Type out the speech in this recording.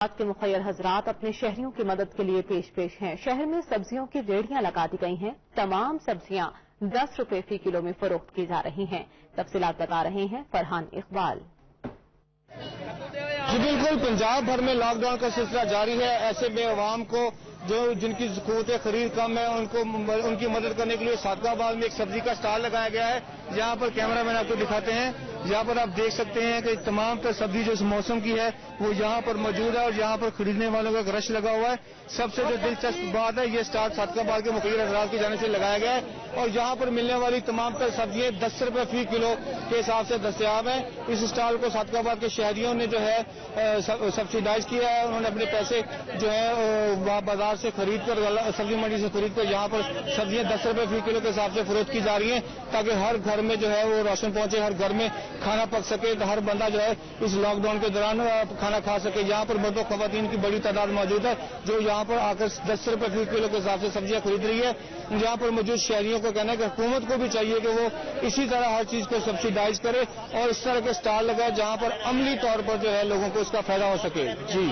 آج کے مخیر حضرات اپنے شہریوں کی مدد کے لیے پیش ہیں۔ شہر میں سبزیوں کی ریڑیاں لگا دی گئی ہیں۔ تمام سبزیاں 10 روپے فی کلو میں فروخت کی جا رہی ہیں۔ تفصیلات بتا رہے ہیں فرحان اقبال۔ جی بالکل، پنجاب بھر میں لاک ڈاؤن کا سلسلہ جاری ہے۔ ایسے میں عوام کو جن کی قوت خرید کم ہے ان کی مدد کرنے کے لیے صادق آباد میں ایک سبزی کا اسٹال لگایا گیا ہے۔ یہاں پر کیمرہ مین آپ کو دکھاتے ہیں، یہاں پر آپ دیکھ سکتے ہیں کہ تمام تر سبزی جو اس موسم کی ہے وہ یہاں پر موجود ہے اور یہاں پر خریدنے والوں کا ایک رش لگا ہوا ہے۔ سب سے جو دلچسپ بات ہے، یہ اسٹال صادق آباد کے مخیر حضرات کی جانب سے لگایا گیا ہے اور یہاں پر ملنے والی تمام تر سبزیاں 10 روپے فی کلو کے حساب سے دستیاب ہیں۔ اس اسٹال کو صادق آباد کے شہریوں نے جو ہے سبسیڈائز کیا ہے۔ انہوں نے اپنے پیسے جو ہے بازار سے خرید کر، سبزی منڈی سے خرید کر یہاں پر سبزیاں 10 روپے فی کلو کے حساب سے فروخت کی جا رہی ہیں تاکہ ہر گھر میں جو ہے وہ راشن پہنچے، ہر گھر میں کھانا پک سکے، ہر بندہ جو ہے اس لاک ڈاؤن کے دوران کھانا کھا سکے۔ یہاں پر مرد و خواتین کی بڑی تعداد موجود ہے جو یہاں پر آ کر 10 روپے فی کلو کے حساب سے سبزیاں خرید رہی ہے۔ یہاں پر موجود شہریوں کو کہنا ہے کہ حکومت کو بھی چاہیے کہ وہ اسی طرح ہر چیز کو سبسیڈائز کرے اور اس طرح کے اسٹال لگائے جہاں پر عملی طور پر جو ہے لوگوں کو اس کا فائدہ ہو سکے۔ جی